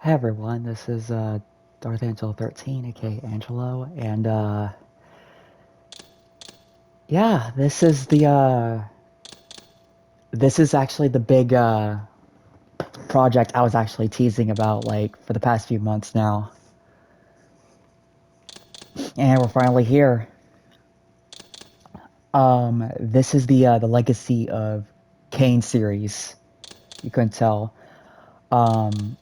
Hey everyone, this is Darth Angelo 13, aka Angelo, and yeah, this is actually the big project I was actually teasing about like for the past few months now. And we're finally here. This is the legacy of Kain series. You couldn't tell. Um,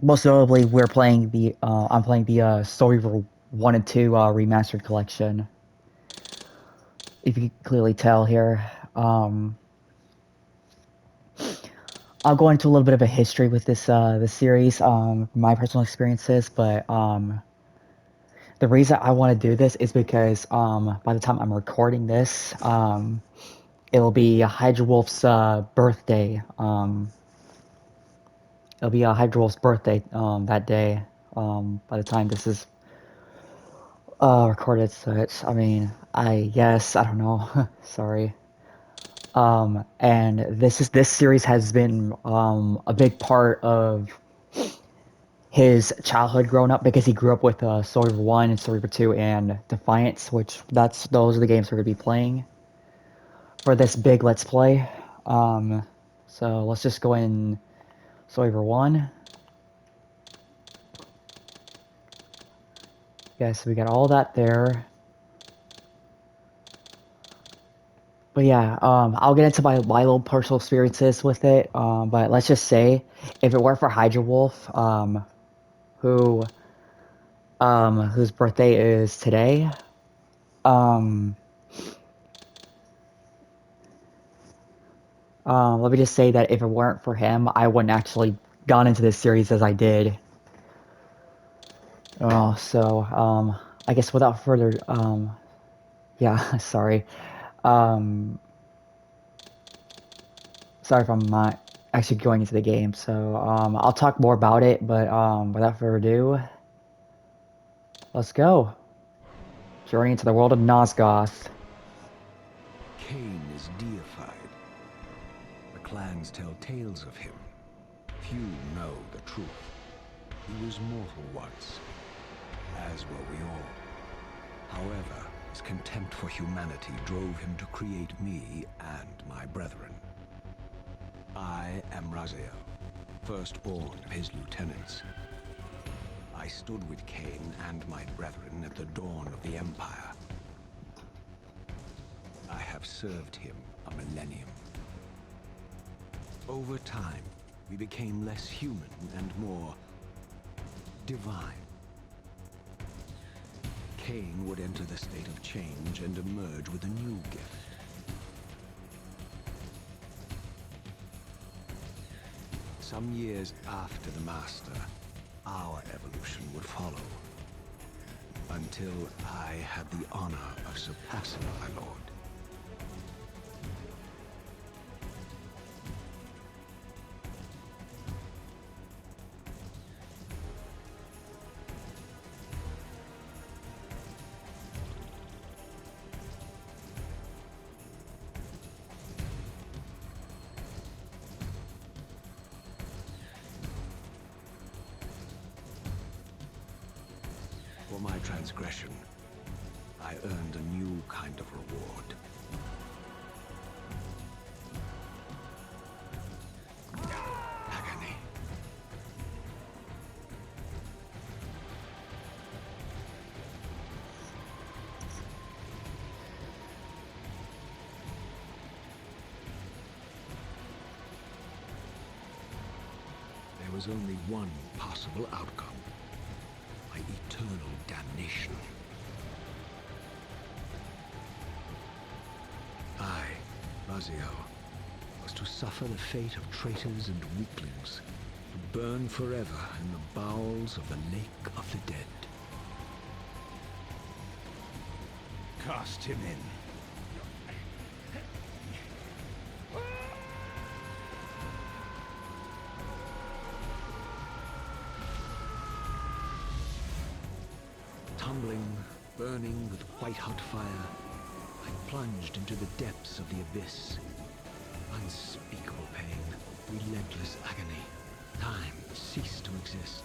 Most notably, I'm playing the Soul Reaver 1 and 2 remastered collection. If you can clearly tell here. I'll go into a little bit of a history with this series, my personal experiences, but the reason I want to do this is because by the time I'm recording this, it'll be Hydra Wolf's birthday. It'll be Hydra Wolf's birthday that day. By the time this is recorded, so it's, I mean, I guess, I don't know. Sorry. And this series has been a big part of his childhood growing up because he grew up with Soul Reaver 1 and Soul Reaver 2 and Defiance, which those are the games we're going to be playing for this big Let's Play. So let's just go in Soul Reaver 1. Yeah, so we got all that there. But yeah, I'll get into my little personal experiences with it. But let's just say, if it weren't for Hydra Wolf, who whose birthday is today, um, let me just say that if it weren't for him, I wouldn't actually gone into this series as I did. I guess without further, yeah, sorry. Um, Sorry if I'm not actually going into the game. So, I'll talk more about it, but, without further ado, let's go. Journey into the world of Nosgoth. Kain is deified. The clans tell tales of him. Few know the truth. He was mortal once, as were we all. However, his contempt for humanity drove him to create me and my brethren. I am Raziel, firstborn of his lieutenants. I stood with Kain and my brethren at the dawn of the Empire. I have served him a millennium. Over time, we became less human and more divine. Kain would enter the state of change and emerge with a new gift. Some years after the Master, our evolution would follow. Until I had the honor of surpassing my lord. For my transgression, I earned a new kind of reward. Agony. There was only one possible outcome. My eternal damnation. I, Raziel, was to suffer the fate of traitors and weaklings, to burn forever in the bowels of the Lake of the Dead. Cast him in. Tumbling, burning with white-hot fire, I plunged into the depths of the abyss. Unspeakable pain, relentless agony. Time ceased to exist.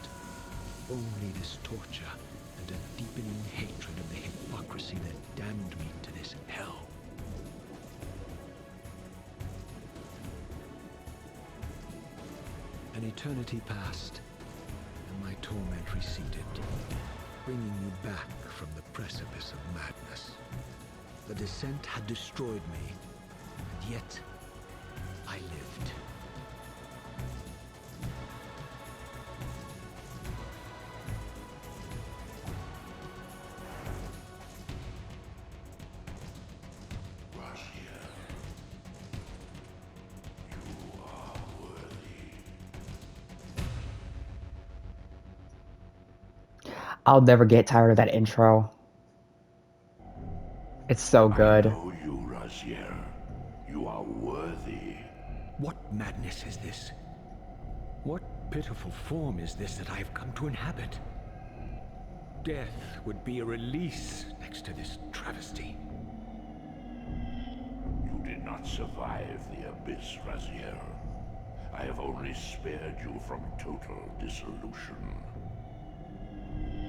Only this torture and a deepening hatred of the hypocrisy that damned me to this hell. An eternity passed, and my torment receded, bringing me back from the precipice of madness. The descent had destroyed me, and yet I lived. Raziel, you are worthy. I'll never get tired of that intro. It's so I good. know you, Raziel. You are worthy. What madness is this? What pitiful form is this that I have come to inhabit? Death would be a release next to this travesty. You did not survive the abyss, Raziel. I have only spared you from total dissolution.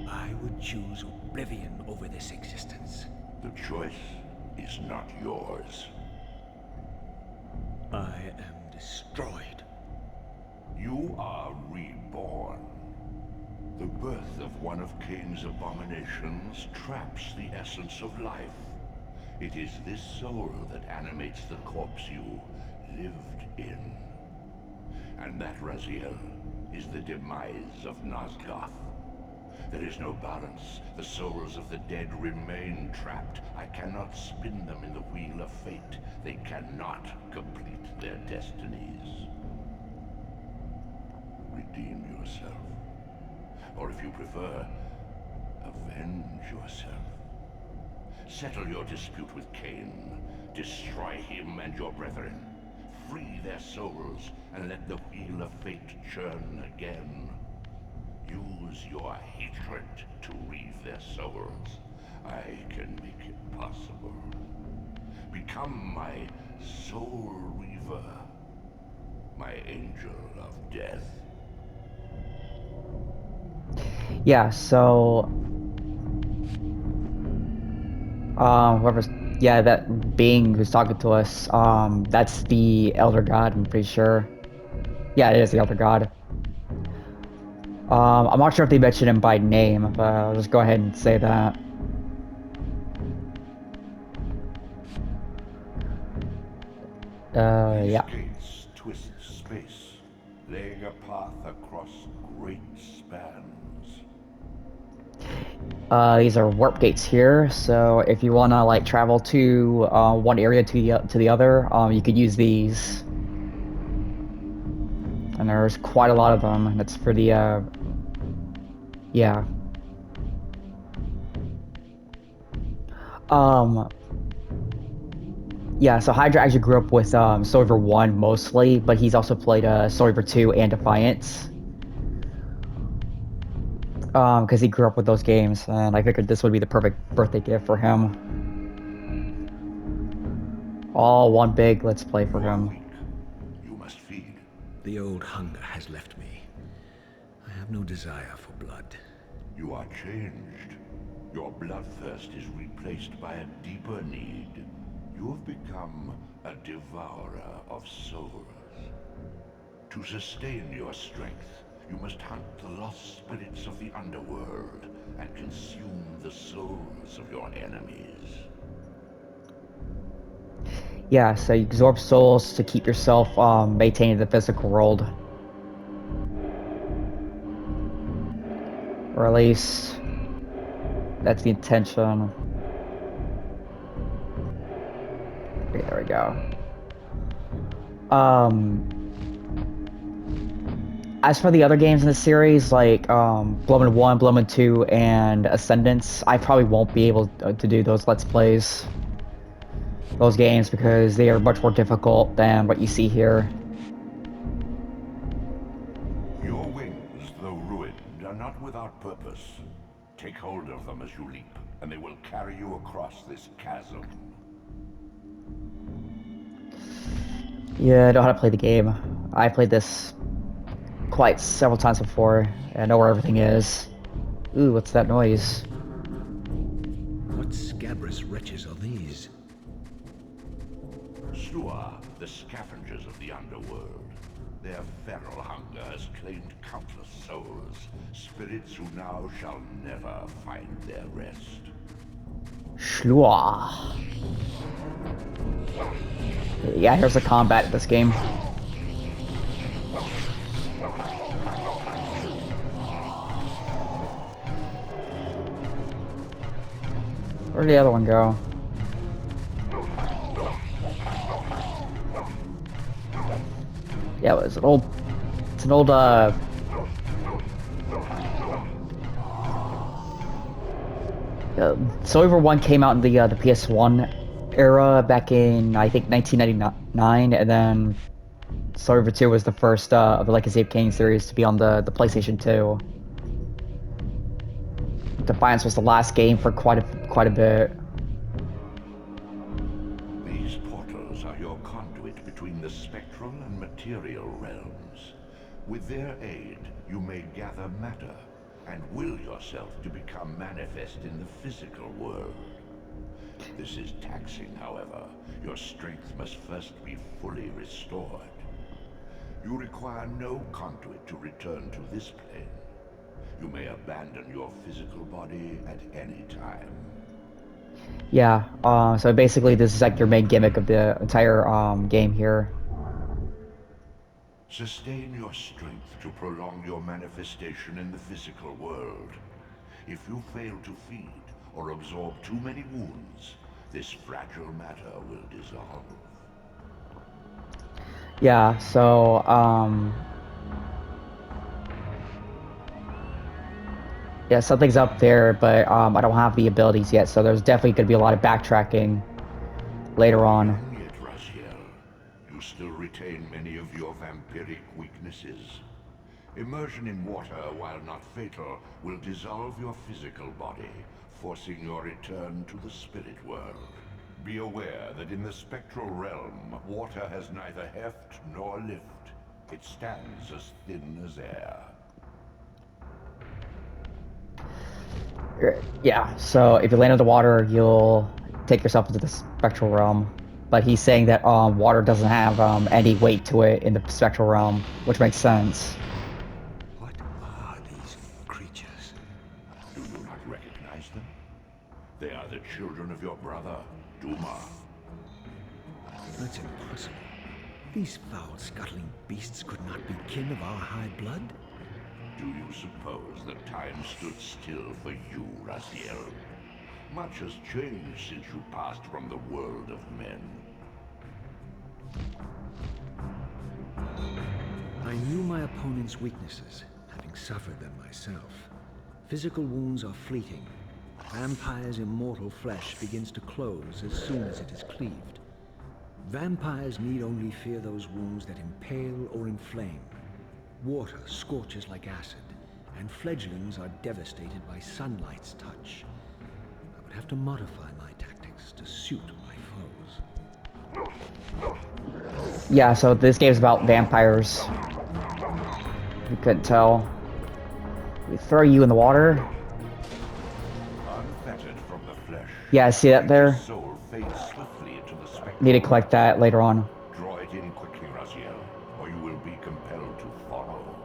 I would choose oblivion over this existence. The choice is not yours. I am destroyed. You are reborn. The birth of one of Kain's abominations traps the essence of life. It is this soul that animates the corpse you lived in. And that, Raziel, is the demise of Nosgoth. There is no balance. The souls of the dead remain trapped. I cannot spin them in the wheel of fate. They cannot complete their destinies. Redeem yourself. Or if you prefer, avenge yourself. Settle your dispute with Kain. Destroy him and your brethren. Free their souls and let the wheel of fate churn again. Use your hatred to reave their souls. I can make it possible. Become my soul reaver. My angel of death. Yeah, so whoever's that being who's talking to us, that's the Elder God, I'm pretty sure. Yeah, it is the Elder God. I'm not sure if they mentioned him by name, but I'll just go ahead and say that. These Yeah. gates twist space, laying a path across great spans. These are warp gates here, so if you wanna like travel to one area to the other, you could use these. And there's quite a lot of them, and it's for the yeah. Yeah, so Hydra actually grew up with Soul Reaver 1 mostly, but he's also played Soul Reaver 2 and Defiance. Because he grew up with those games, and I figured this would be the perfect birthday gift for him. All one big let's play for You are him. weak. You must feed. The old hunger has left me. I have no desire for blood. You are changed. Your bloodthirst is replaced by a deeper need. You have become a devourer of souls. To sustain your strength, you must hunt the lost spirits of the underworld and consume the souls of your enemies. Yeah, so you absorb souls to keep yourself maintaining the physical world. Or at least that's the intention. Okay, there we go. As for the other games in the series, like Bloodborne 1, Bloodborne 2, and Ascendance, I probably won't be able to do those Let's Plays. Those games, because they are much more difficult than what you see here. Your wings, though ruined, are not without purpose. Take hold of them as you leap, and they will carry you across this chasm. Yeah, I know how to play the game. I played this quite several times before. I know where everything is. Ooh, what's that noise? What scabrous wretches are these? Slua, the scavengers of the underworld. Their feral hunger has claimed countless souls, spirits who now shall never find their rest. Shlua. Yeah, here's the combat in this game. Where'd the other one go? Yeah, it's an old, Soul Reaver 1 came out in the PS1 era back in, I think, 1999, and then Soul Reaver 2 was the first of the Legacy of Kain series to be on the PlayStation 2. Defiance was the last game for quite a bit. These portals are your conduit between the spectral and material realms. With their aid, you may gather matter and will yourself to become manifest in the physical world. This is taxing, however. Your strength must first be fully restored. You require no conduit to return to this plane. You may abandon your physical body at any time. Yeah, so basically this is like your main gimmick of the entire game here. Sustain your strength to prolong your manifestation in the physical world. If you fail to feed or absorb too many wounds, this fragile matter will dissolve. Yeah, so yeah, something's up there, but I don't have the abilities yet, so there's definitely going to be a lot of backtracking later on. Young yet, Raziel. You still retain many of your vampiric weaknesses. Immersion in water, while not fatal, will dissolve your physical body, forcing your return to the spirit world. Be aware that in the spectral realm, water has neither heft nor lift. It stands as thin as air. Yeah, so if you land in the water, you'll take yourself into the spectral realm. But he's saying that water doesn't have any weight to it in the spectral realm, which makes sense. What are these creatures? Do you not recognize them? They are the children of your brother, Duma. That's impossible. These foul, scuttling beasts could not be kin of our high blood? Do you suppose that time stood still for you, Raziel? Much has changed since you passed from the world of men. I knew my opponent's weaknesses, having suffered them myself. Physical wounds are fleeting. Vampire's immortal flesh begins to close as soon as it is cleaved. Vampires need only fear those wounds that impale or inflame. Water scorches like acid, and fledglings are devastated by sunlight's touch. I would have to modify my tactics to suit my foes. Yeah, so this game's about vampires. You couldn't tell. We throw you in the water. Unfettered from the flesh. Yeah, I see that there. Soul fades swiftly into the spectrum. Need to collect that later on. Draw it in quickly, Raziel, or you will be compelled to follow.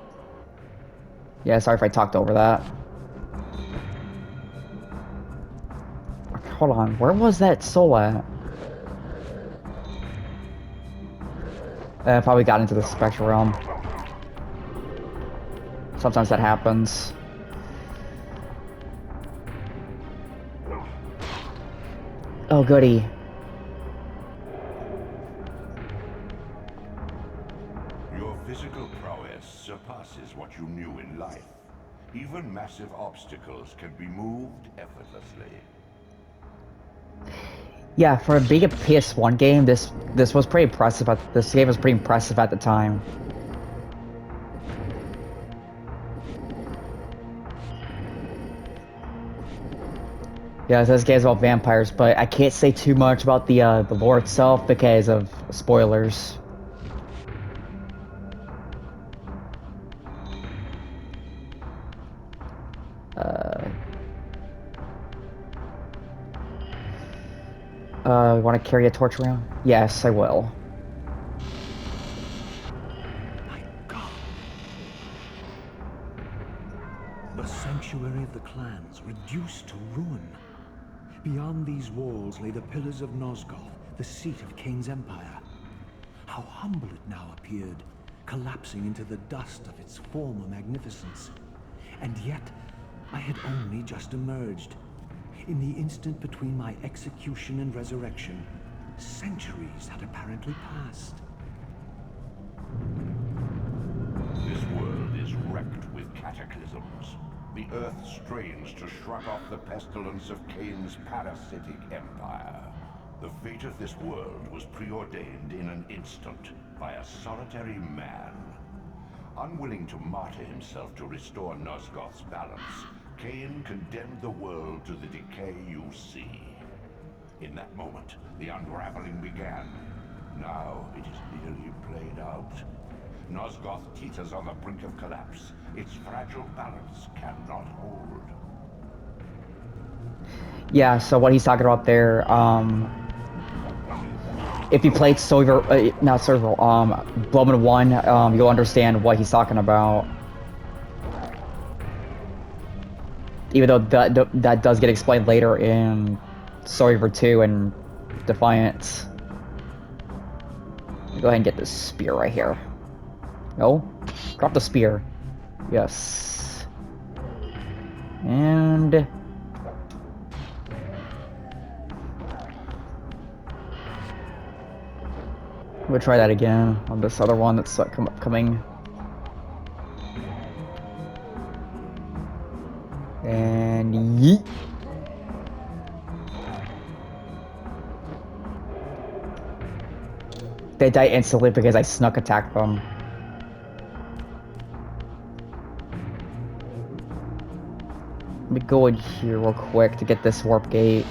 Yeah, sorry if I talked over that. Okay, hold on, where was that soul at? Probably got into the spectral realm. Sometimes that happens. Oh, goody. Your physical prowess surpasses what you knew in life. Even massive obstacles can be moved effortlessly. Yeah, for being a PS1 game, this was pretty impressive. This game was pretty impressive at the time. Yeah, this game's about vampires, but I can't say too much about the lore itself because of spoilers. Want to carry a torch around? Yes, I will. My God! The sanctuary of the clans reduced to ruin. Beyond these walls lay the pillars of Nosgoth, the seat of Kain's empire. How humble it now appeared, collapsing into the dust of its former magnificence. And yet, I had only just emerged. In the instant between my execution and resurrection, centuries had apparently passed. This world is wrecked with cataclysms. The earth strains to shrug off the pestilence of Kain's parasitic empire. The fate of this world was preordained in an instant by a solitary man. Unwilling to martyr himself to restore Nosgoth's balance, Kain condemned the world to the decay you see. In that moment, the unraveling began. Now it is nearly played out. Nosgoth teeters on the brink of collapse. Its fragile balance cannot hold. Yeah, so what he's talking about there, if you played not Silver, Bloodman 1, you'll understand what he's talking about. Even though that does get explained later in Soul Reaver 2 and Defiance. Go ahead and get this spear right here. No? Drop the spear. Yes. And... we'll try that again on this other one that's coming. And yeet. They die instantly because I snuck attack them. Let me go in here real quick to get this warp gate.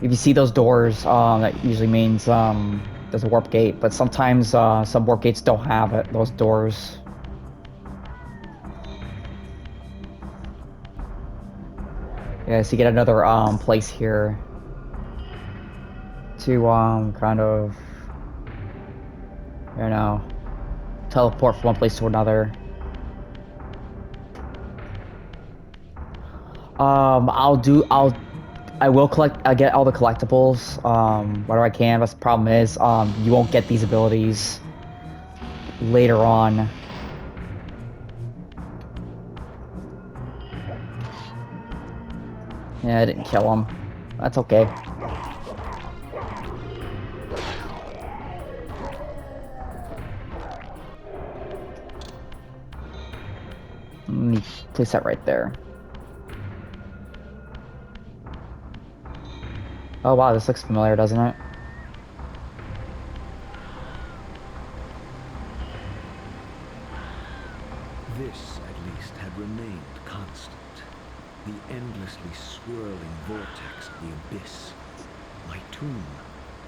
If you see those doors, that usually means there's a warp gate, but sometimes some warp gates don't have it, those doors. Yeah, so you get another place here to kind of, you know, teleport from one place to another. I will get all the collectibles, whenever I can, but the problem is, you won't get these abilities later on. Yeah, I didn't kill him. That's okay. Let me place that right there. Oh wow, this looks familiar, doesn't it? This, at least, had remained constant. The endlessly swirling vortex of the abyss. My tomb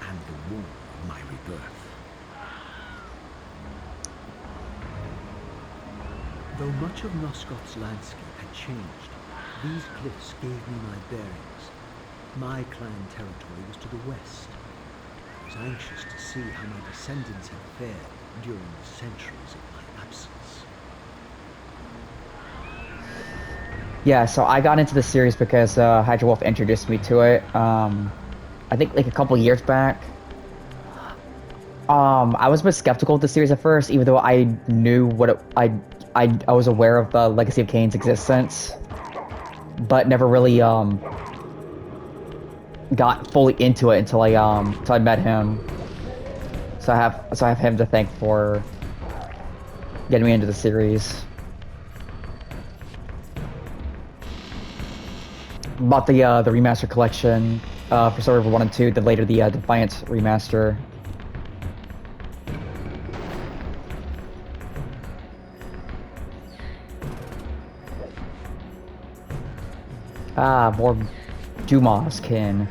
and the womb of my rebirth. Though much of Nosgoth's landscape had changed, these cliffs gave me my bearings. My clan territory was to the west. I was anxious to see how my descendants had fared during the centuries of my absence. Yeah, so I got into the series because Hydra Wolf introduced me to it. I think like a couple years back. I was a bit skeptical of the series at first, even though I knew I was aware of the Legacy of Kain's existence, but never really got fully into it until I met him. So I have him to thank for getting me into the series. Bought the remaster collection for Soul Reaver 1 and 2, then later the Defiance remaster. Ah, more Dumas kin.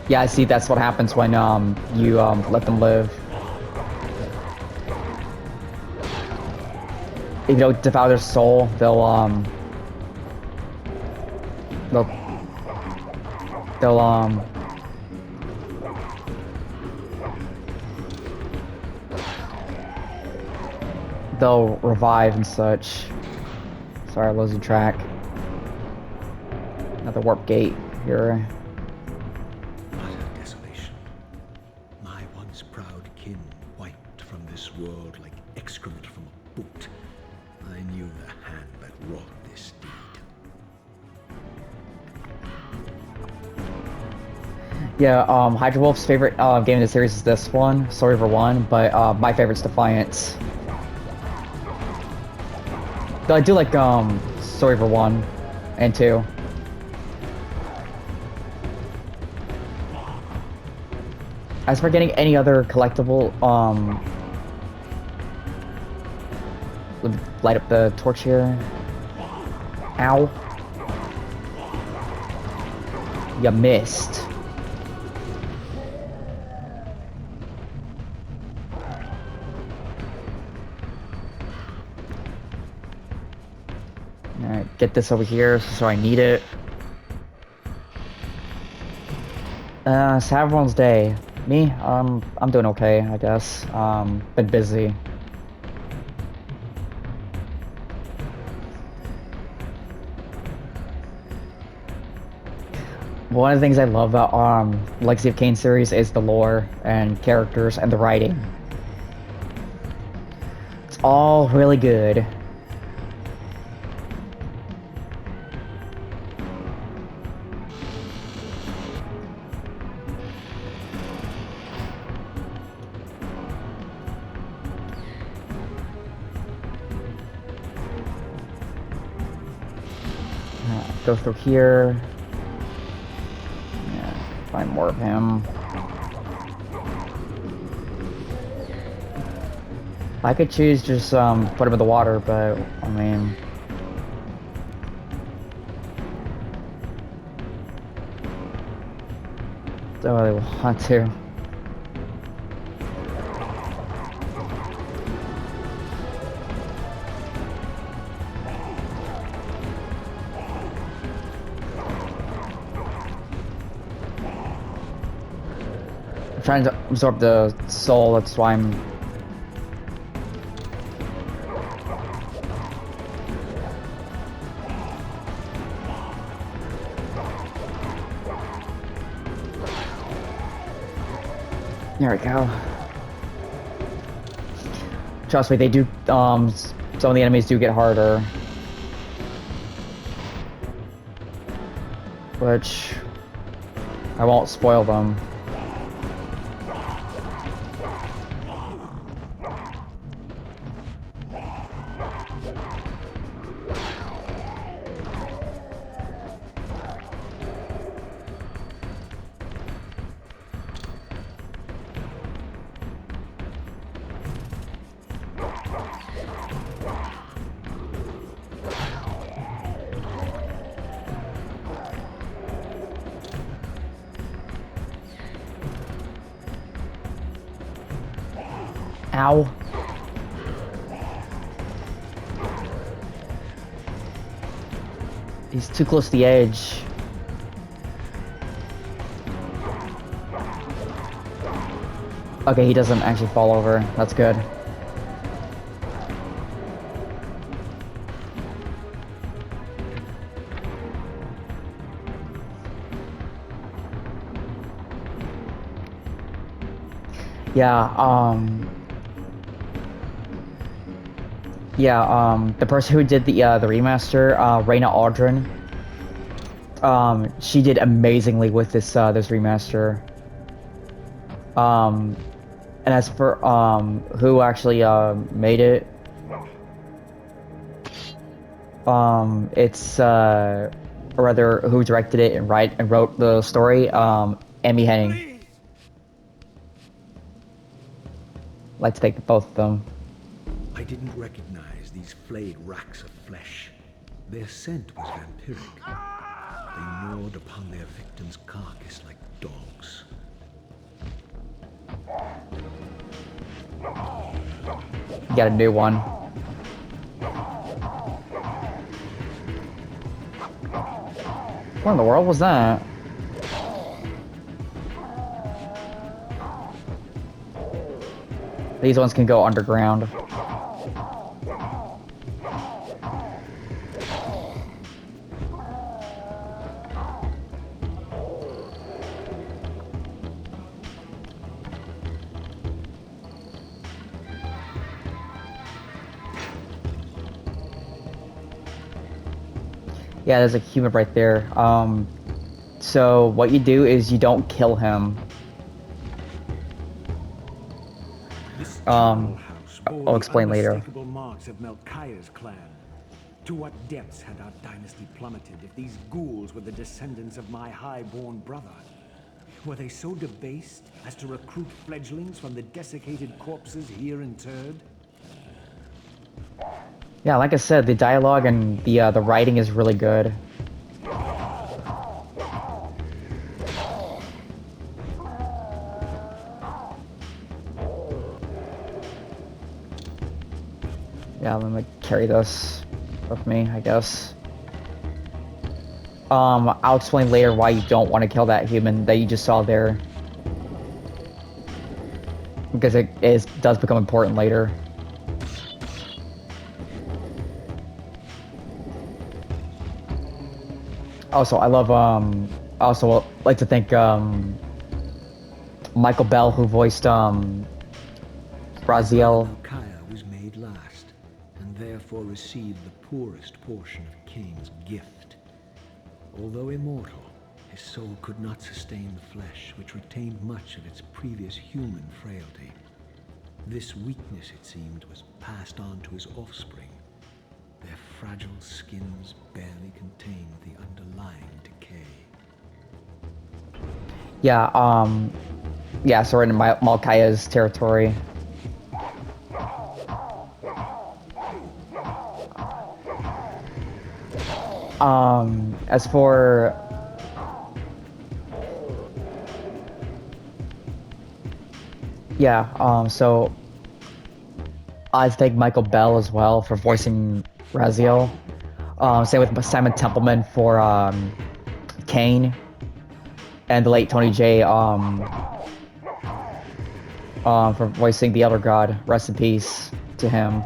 Yeah, I see. That's what happens when you let them live. If you don't devour their soul, they'll they'll they'll revive and such. Sorry, I'm losing track. Another warp gate here. Utter desolation. My once proud kin wiped from this world like excrement from a boot. I knew the hand that wrought this deed. Yeah, Hydra Wolf's favorite game in the series is this one, Story River 1, but my favorite's Defiance. Though I do like Story River 1 and 2. As for getting any other collectible, let me light up the torch here. Ow. You missed. Alright, get this over here, so I need it. It's everyone's day. Me? I'm doing okay, I guess. Been busy. One of the things I love about Legacy of Kain series is the lore and characters and the writing. It's all really good. Go through here. Yeah, find more of him. I could choose just put him in the water, but I mean, don't really want to. I'm trying to absorb the soul, that's why I'm... There we go. Trust me, they do, some of the enemies do get harder. Which... I won't spoil them. Ow. He's too close to the edge. Okay, he doesn't actually fall over. That's good. Yeah, the person who did the remaster, Raina Aldrin, she did amazingly with this remaster. And as for who actually made it, it's or rather who directed it and wrote the story, Amy Henning. Let's take both of them. I didn't recognize these flayed racks of flesh. Their scent was vampiric. They gnawed upon their victim's carcass like dogs. You got a new one. What in the world was that? These ones can go underground. Yeah, there's a human right there. So what you do is you don't kill him. This charnel house bore I'll the explain later. unmistakable marks of Melchiah's clan. To what depths had our dynasty plummeted if these ghouls were the descendants of my high-born brother? Were they so debased as to recruit fledglings from the desiccated corpses here interred? Yeah, like I said, the dialogue and the writing is really good. Yeah, I'm gonna carry this with me, I guess. I'll explain later why you don't want to kill that human that you just saw there. Because does become important later. Also, I love, also like to thank, Michael Bell, who voiced, Raziel. Melchiah was made last, and therefore received the poorest portion of Kain's gift. Although immortal, his soul could not sustain the flesh, which retained much of its previous human frailty. This weakness, it seemed, was passed on to his offspring. Their fragile skins barely contained the underlying decay. Yeah, so we're in Malkaya's territory. As for... Yeah, so... I thank Michael Bell as well for voicing Raziel. Same with Simon Templeman for, Kain. And the late Tony J, for voicing the Elder God. Rest in peace to him.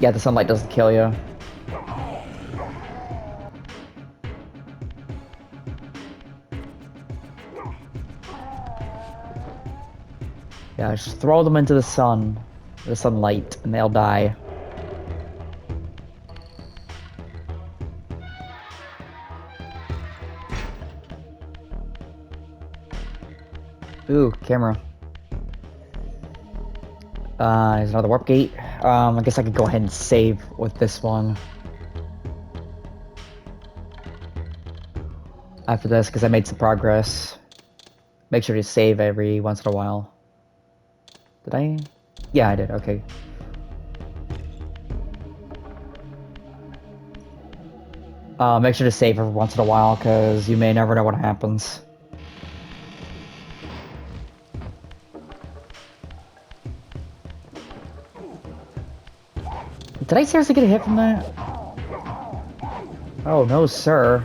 Yeah, the sunlight doesn't kill you. Yeah, just throw them into the sunlight, and they'll die. Ooh, camera. There's another warp gate. I guess I could go ahead and save with this one. After this, because I made some progress. Make sure to save every once in a while. Did I? Yeah, I did, okay. Make sure to save every once in a while, because you may never know what happens. Did I seriously get a hit from that? Oh, no, sir.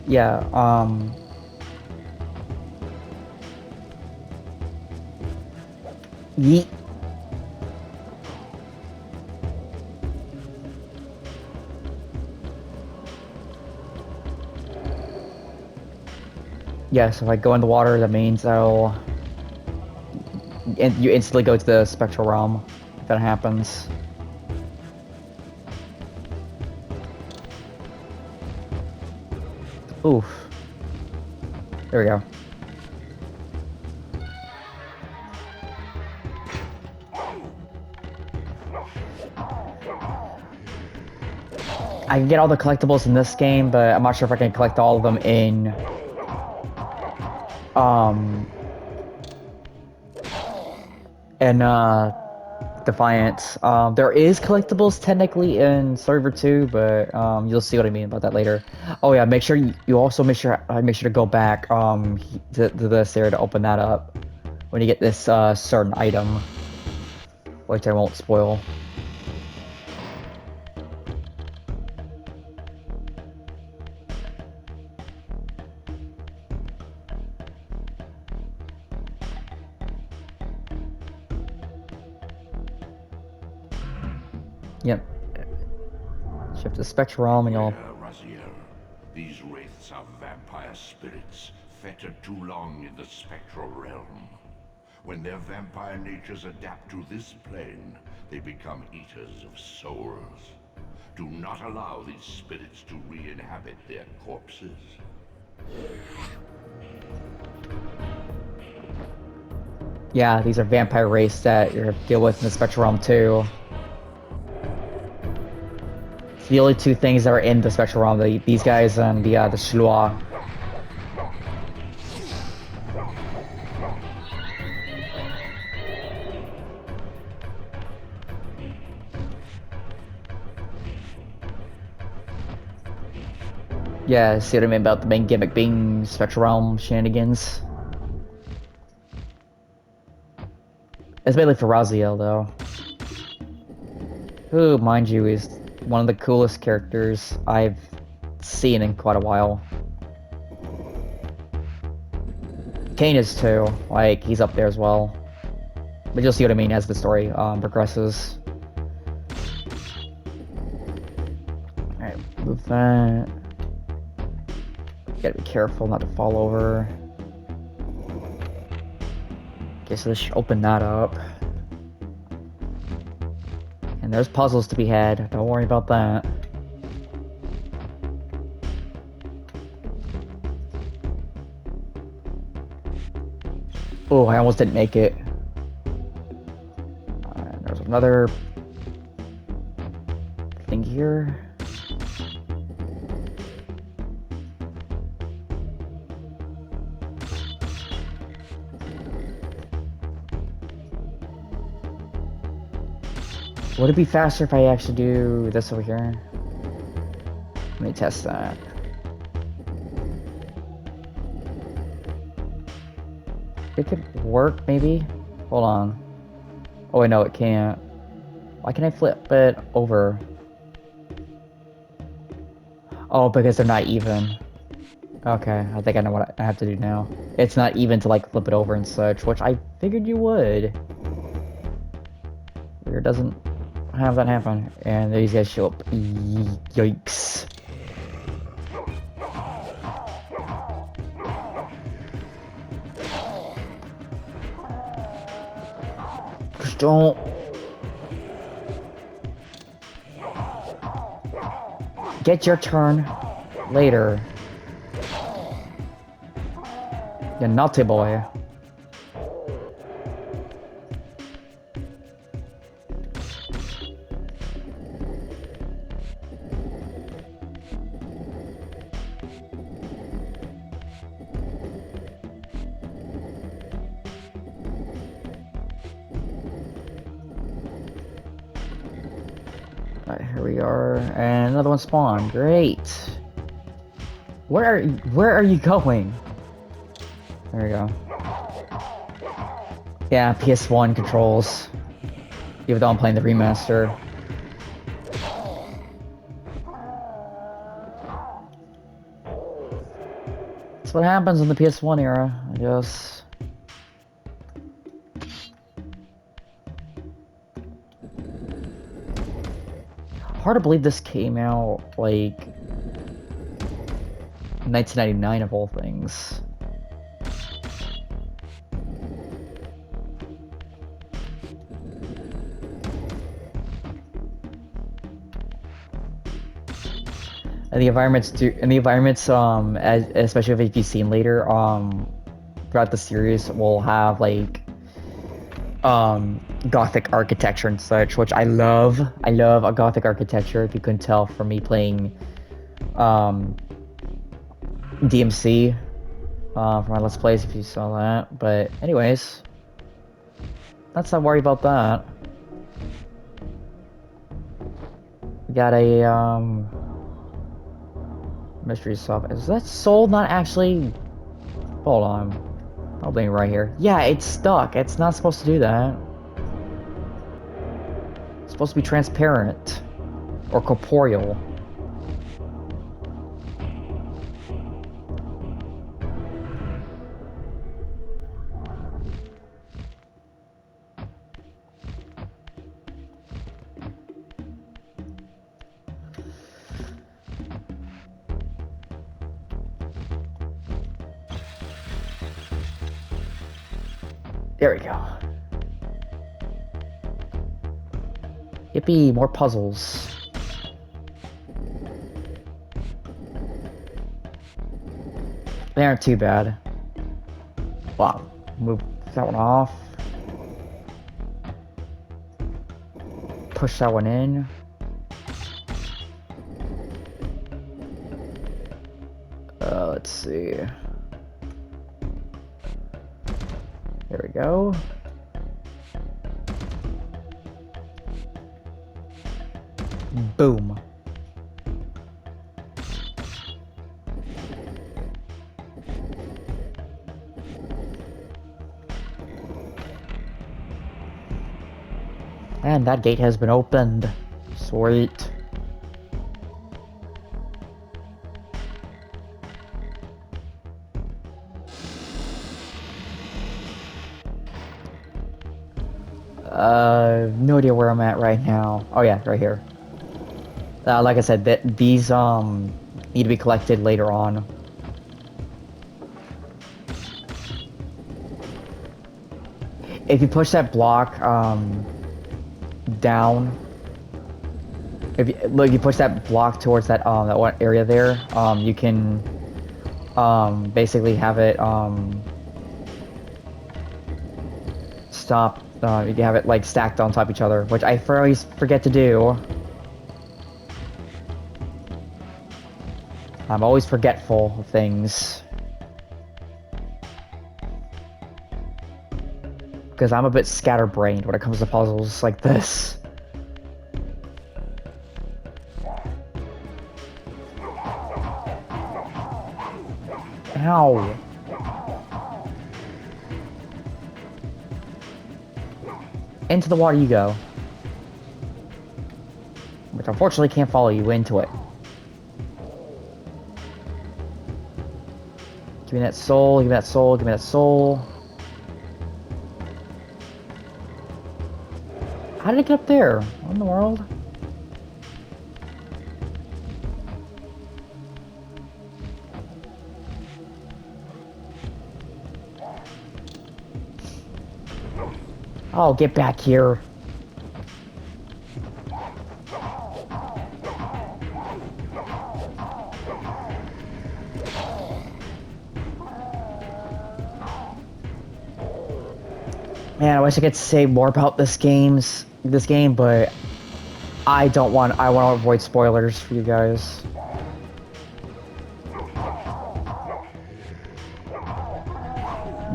Yeah, Yeet. Yeah, so if I go in the water, that means you instantly go to the spectral realm, if that happens. Oof. There we go. I can get all the collectibles in this game, but I'm not sure if I can collect all of them in in Defiance. There is collectibles technically in Server 2, but you'll see what I mean about that later. Oh yeah, make sure you also make sure to go back to this area to open that up when you get this certain item, which I won't spoil. Yep. Shift to Spectrum and you'll... Raziel. These wraiths are vampire spirits, fettered too long in the spectral realm. When their vampire natures adapt to this plane, they become eaters of souls. Do not allow these spirits to re-inhabit their corpses. Yeah, these are vampire wraiths that you're deal with in the Spectral Realm too. It's the only two things that are in the Spectral Realm, these guys and the Shlua. Yeah, see what I mean about the main gimmick being Spectral Realm shenanigans. It's mainly for Raziel, though. Who, mind you, is one of the coolest characters I've seen in quite a while. Kain is too. Like, he's up there as well. But you'll see what I mean as the story progresses. Alright, move that. Gotta be careful not to fall over. Okay, so this should open that up. And there's puzzles to be had, don't worry about that. Oh, I almost didn't make it. There's another thing here. Would it be faster if I actually do this over here? Let me test that. It could work, maybe? Hold on. Oh, wait, no, it can't. Why can I flip it over? Oh, because they're not even. Okay, I think I know what I have to do now. It's not even to, like, flip it over and such, which I figured you would. It doesn't have that happen. And these guys show up. Yikes. Just don't. Get your turn later. You naughty boy. Alright, here we are, and another one spawned. Great. Where are you going? There we go. Yeah, PS1 controls. Even though I'm playing the remaster. That's what happens in the PS1 era, I guess. Hard to believe this came out, like, 1999 of all things. And the environments especially if you've seen later throughout the series will have like Gothic architecture and such, which I love. I love a Gothic architecture. If you couldn't tell from me playing um, DMC for my Let's Plays, if you saw that. But anyways, let's not worry about that. We got a mystery solve. Is that soul not actually? Hold on. Probably right here. Yeah, it's stuck. It's not supposed to do that. It's supposed to be transparent or corporeal. There we go. Yippee, more puzzles. They aren't too bad. Wow, move that one off. Push that one in. Let's see. There we go. Boom. And that gate has been opened. Sweet. No idea where I'm at right now. Oh yeah, right here. Like I said, these need to be collected later on. If you push that block down, if you look, you push that block towards that that one area there, you can basically have it stop. You can have it like stacked on top of each other, which I always forget to do. I'm always forgetful of things. Because I'm a bit scatterbrained when it comes to puzzles like this. Ow. Into the water you go. Which unfortunately can't follow you into it. Give me that soul, give me that soul, give me that soul. How did it get up there? What in the world? Oh, get back here. Man, I wish I could say more about this game, but I want to avoid spoilers for you guys.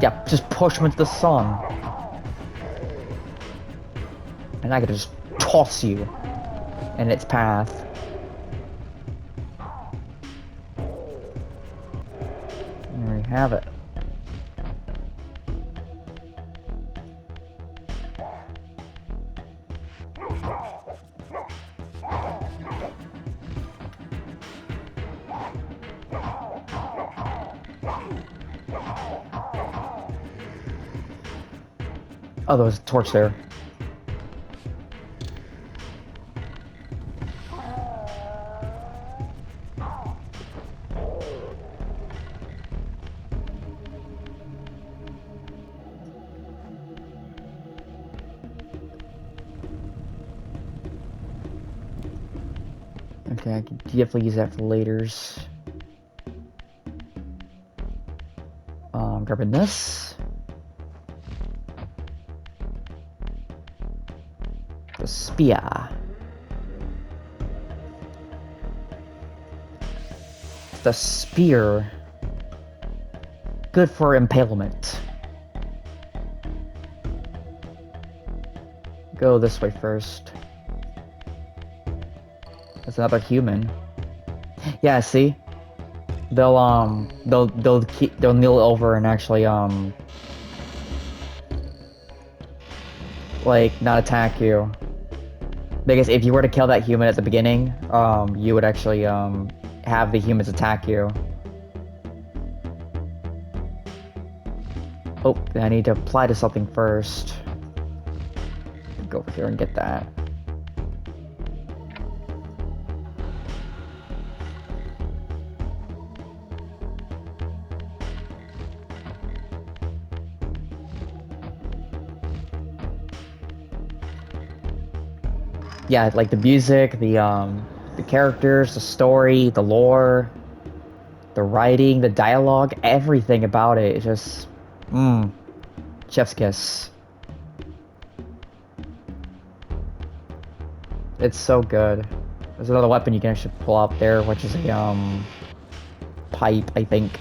Yeah, just push him into the sun. And I could just toss you in its path. There we have it. Oh, there was a torch there. Okay, I can definitely use that for laters. Grabbing this. The spear. The spear. Good for impalement. Go this way first. That's another human. Yeah, see? They'll kneel over and actually like not attack you. Because if you were to kill that human at the beginning, you would actually have the humans attack you. Oh, I need to apply to something first. Go over here and get that. Yeah, like the music, the characters, the story, the lore, the writing, the dialogue, everything about it is just, chef's kiss. It's so good. There's another weapon you can actually pull out there, which is a, pipe, I think.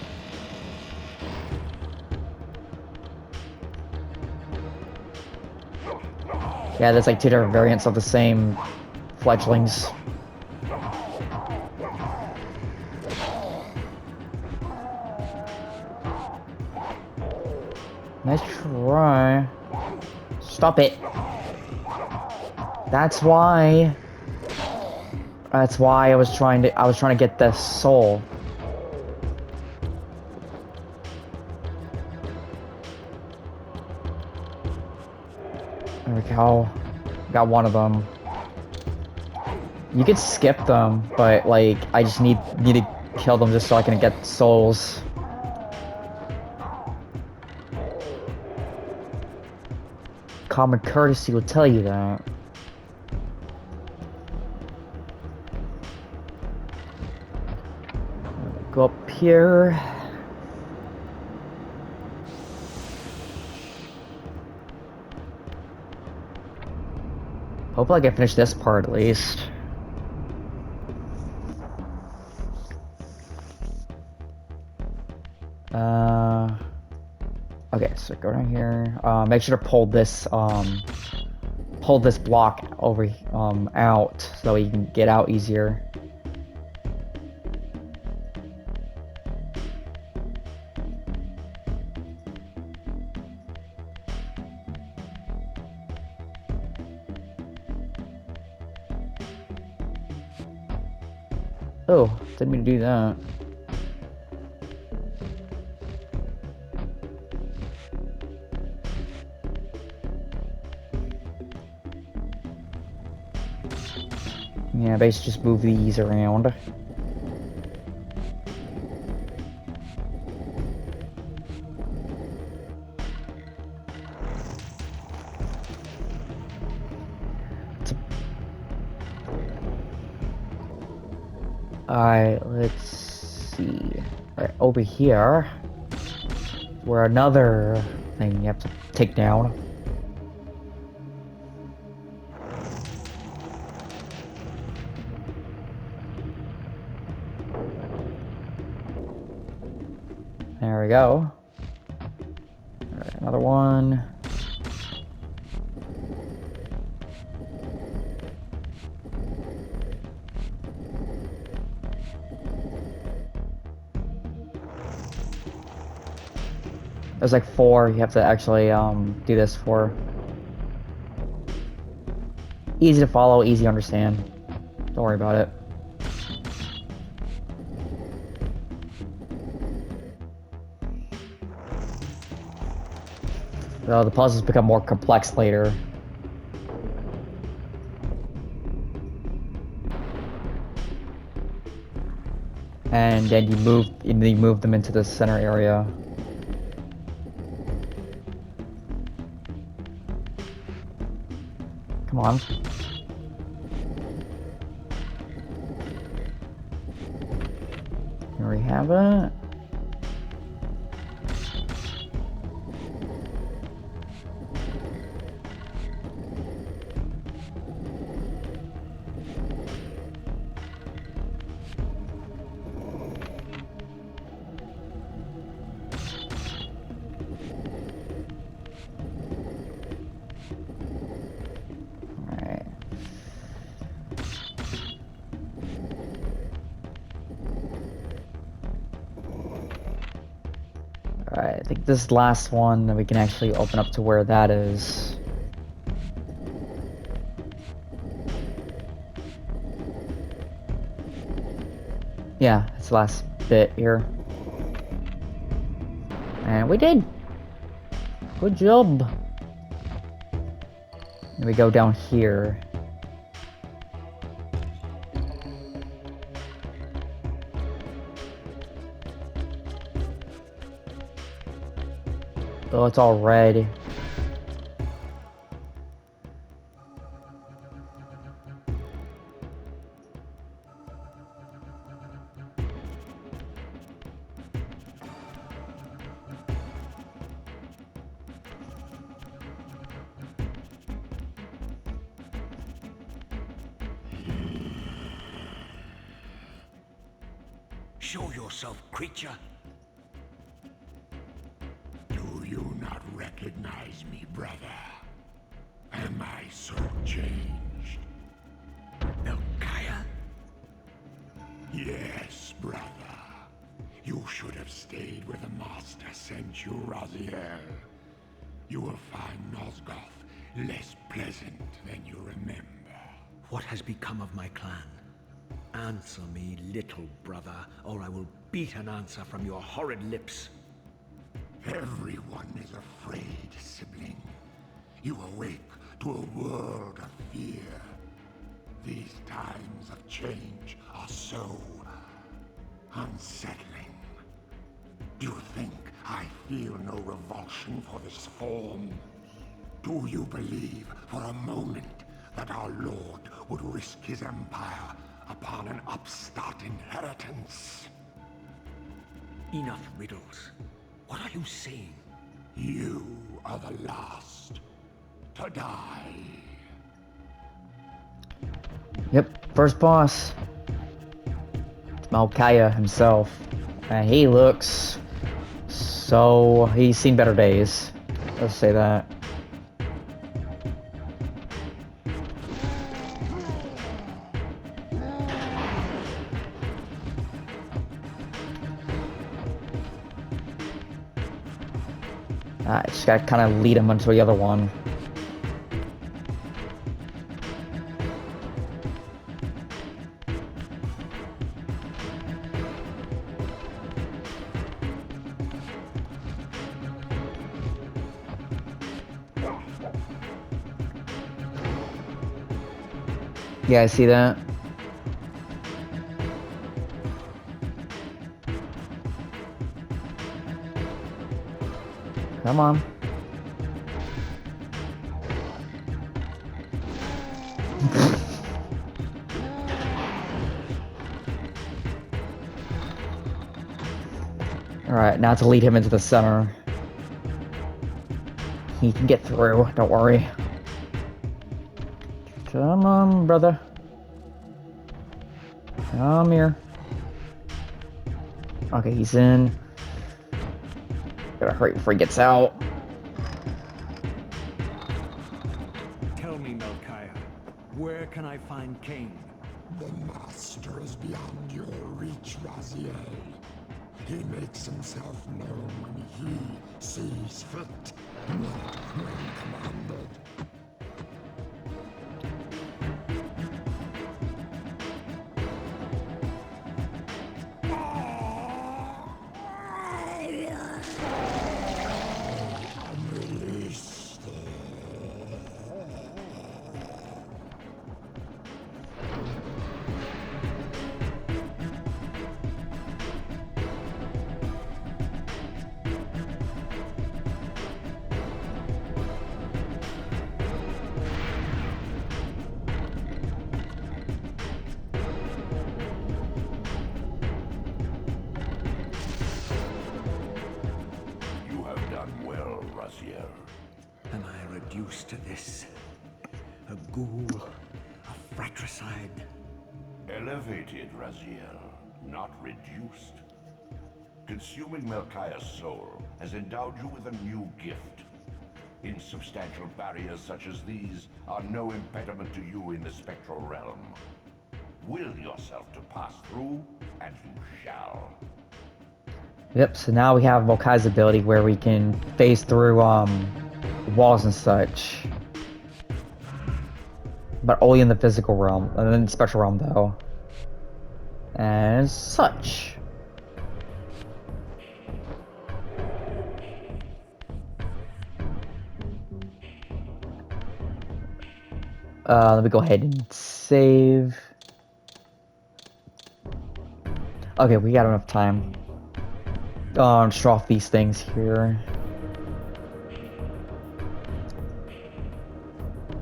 Yeah, there's like two different variants of the same fledglings. Nice try. Stop it. That's why. That's why I was trying to get the soul. There we go. Got one of them. You could skip them, but like I just need to kill them just so I can get souls. Common courtesy will tell you that. Go up here. Hopefully I can finish this part at least. Okay, so go down here. Make sure to pull this block over out so you can get out easier. Oh, didn't mean to do that. Yeah, basically just move these around. Alright, let's see. Alright, over here, where another thing you have to take down. There we go. Alright, another one. There's like 4 you have to actually do this for. Easy to follow, easy to understand. Don't worry about it. So the puzzles become more complex later. And then you move them into the center area. Come on. Here we have it. this last one, then we can actually open up to where that is. Yeah, it's the last bit here. And we did! Good job! Then we go down here. Oh, it's all red. Show yourself, creature. Do you not recognize me, brother? Am I so changed? Melchiah? Yes, brother. You should have stayed where the Master sent you, Raziel. You will find Nosgoth less pleasant than you remember. What has become of my clan? Answer me, little brother, or I will beat an answer from your horrid lips. Everyone is afraid, sibling. You awake to a world of fear. These times of change are so unsettling. Do you think I feel no revulsion for this form? Do you believe for a moment that our Lord would risk his empire upon an upstart inheritance? Enough riddles. What are you saying? You are the last to die. Yep, first boss. It's Melchiah himself. And he looks so... he's seen better days. Let's say that. I just gotta kind of lead him onto the other one. Yeah, I see that. Come on. Alright, now to lead him into the center. He can get through, don't worry. Come on, brother. Come here. Okay, he's in. Gotta hurry before he gets out. Tell me, Melchiah, where can I find Kain? The Master is beyond your reach, Raziel. He makes himself known when he sees fit, not when commanded. Unreleased. You have done well, Raziel. Am I reduced to this? A ghoul, a fratricide. Elevated, Raziel, not reduced. Consuming Melchiah's soul has endowed you with a new gift. Insubstantial barriers such as these are no impediment to you in the spectral realm. Will yourself to pass through, and you shall. Yep, so now we have Mokai's ability where we can phase through walls and such. But only in the physical realm, and then the spectral realm though. As such. Let me go ahead and save. Okay, we got enough time. Show off these things here.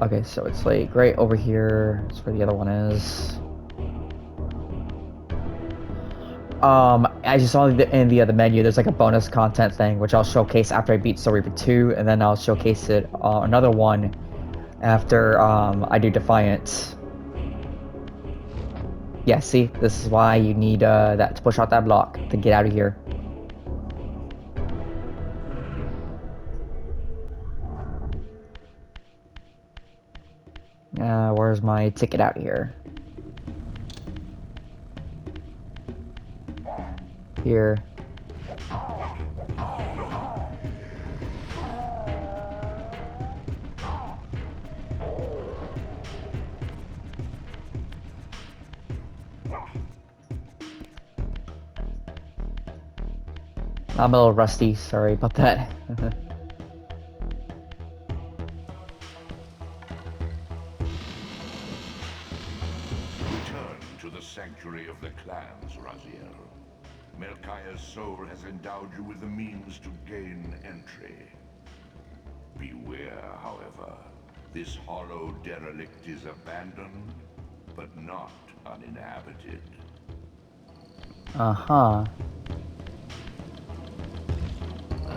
Okay, so it's like right over here. That's where the other one is. As you saw in the other menu, there's like a bonus content thing, which I'll showcase after I beat Soul Reaper 2, and then I'll showcase it another one after I do Defiance. Yeah, see, this is why you need that to push out that block to get out of here. Where's my ticket out here? Here. I'm a little rusty, sorry about that. Return to the sanctuary of the clans, Raziel. Melchiah's soul has endowed you with the means to gain entry. Beware, however. This hollow derelict is abandoned, but not uninhabited. Uh-huh.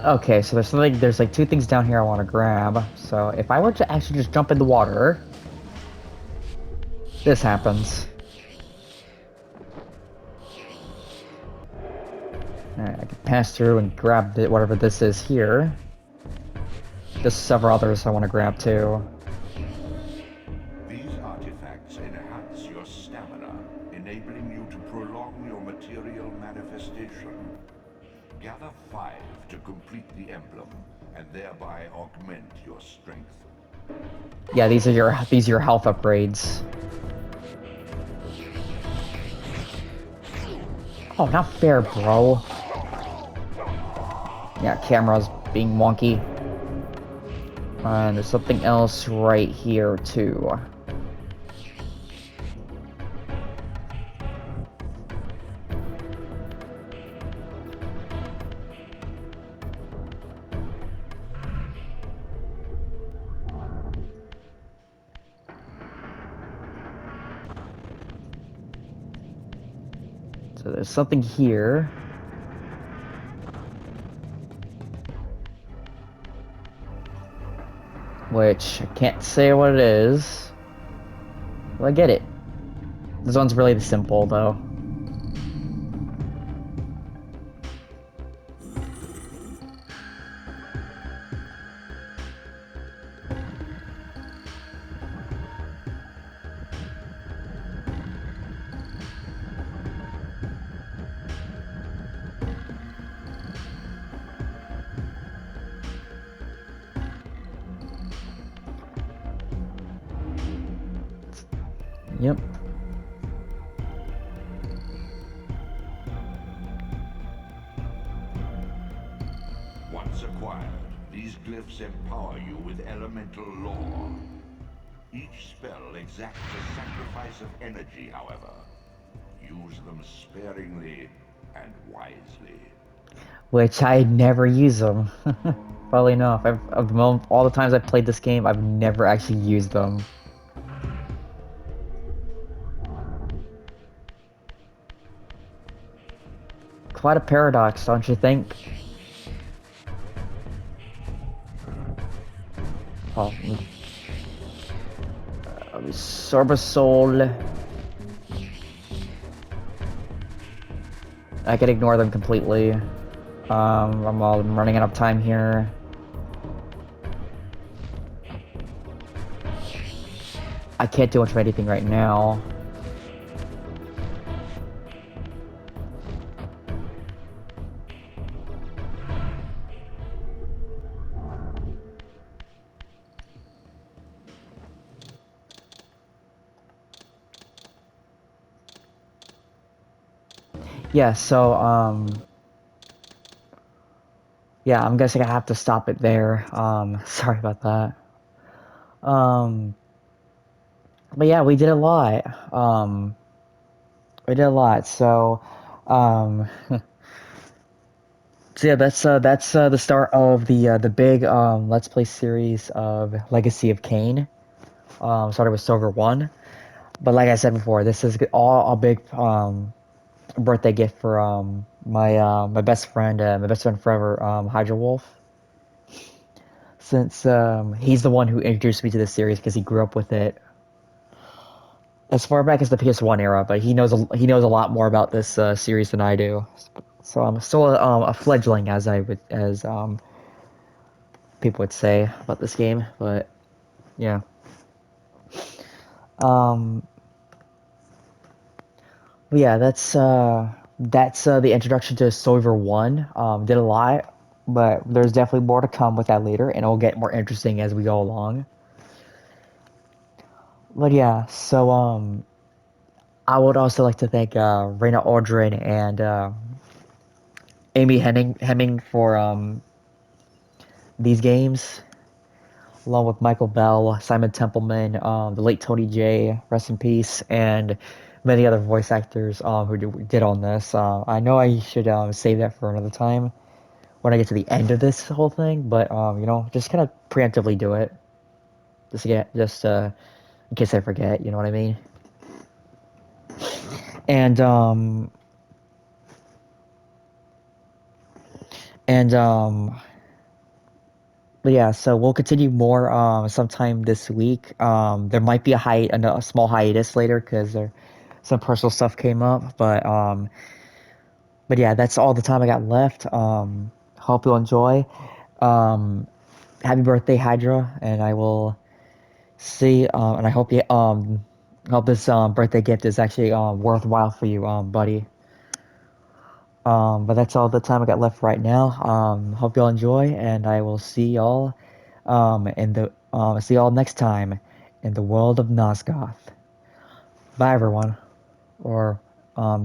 Okay, so there's like two things down here I want to grab. So if I were to actually just jump in the water, this happens. Alright, I can pass through and grab whatever this is here. There's several others I want to grab too. These artifacts enhance your stamina, enabling you to prolong your material manifestation. Gather 5 to complete the emblem, and thereby augment your strength. Yeah, these are your health upgrades. Oh, not fair, bro. Yeah, camera's being wonky. And there's something else right here too. So there's something here. Which I can't say what it is. Well, I get it. This one's really simple though. Yep. Once acquired, these glyphs empower you with elemental law. Each spell exacts a sacrifice of energy, however. Use them sparingly and wisely. Which I never use them. Probably enough. All the times I've played this game, I've never actually used them. Quite a paradox, don't you think? Oh, absorb a soul. I can ignore them completely. I'm running out of time here. I can't do much of anything right now. yeah, so yeah, I'm guessing I have to stop it there. Sorry about that. Um, but yeah, we did a lot. We did a lot. Um, so yeah, that's the start of the big Let's Play series of Legacy of Kain. Started with Silver One, but like I said before, this is all a big birthday gift for my my best friend forever, Hydra Wolf. Since he's the one who introduced me to this series because he grew up with it as far back as the PS1 era, but he knows a lot more about this series than I do. So I'm still a fledgling, as people would say about this game. But yeah, um, but yeah, that's the introduction to Silver One. Did a lot, but there's definitely more to come with that later, and it'll get more interesting as we go along. But yeah, so I would also like to thank Raina Aldrin and Amy Hemming for these games, along with Michael Bell, Simon Templeman, the late Tony J, rest in peace, and many other voice actors who did on this. I know I should save that for another time when I get to the end of this whole thing, but just kind of preemptively do it, just in case I forget. You know what I mean? And and But yeah, so we'll continue more sometime this week. There might be a small hiatus later because there some personal stuff came up, but yeah, that's all the time I got left. Hope you'll enjoy. Um, Happy birthday, Hydra, and I will see. And I hope this birthday gift is actually worthwhile for you, buddy. But that's all the time I got left right now. Hope y'all enjoy, and I will see y'all next time in the world of Nosgoth. Bye, everyone, or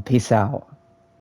peace out.